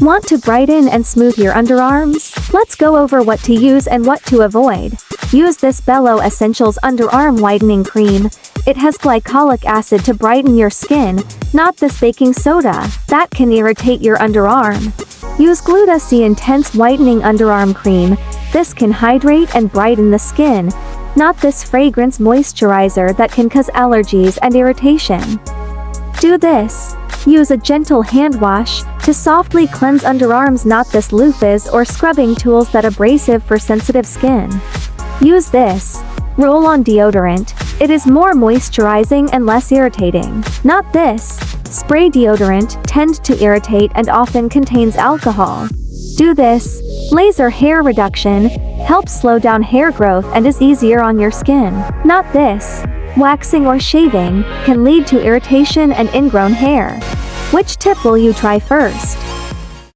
Want to brighten and smooth your underarms? Let's go over what to use and what to avoid. Use this Bello Essentials Underarm Whitening Cream. It has glycolic acid to brighten your skin, not this baking soda that can irritate your underarm. Use Gluta-C Intense Whitening Underarm Cream. This can hydrate and brighten the skin, not this fragrance moisturizer that can cause allergies and irritation. Do this. Use a gentle hand wash to softly cleanse underarms, not this loofahs or scrubbing tools that abrasive for sensitive skin. Use this roll-on deodorant. It is more moisturizing and less irritating. Not this spray deodorant, tend to irritate and often contains alcohol. Do this laser hair reduction, helps slow down hair growth and is easier on your skin. Not this waxing or shaving, can lead to irritation and ingrown hair. Which tip will you try first?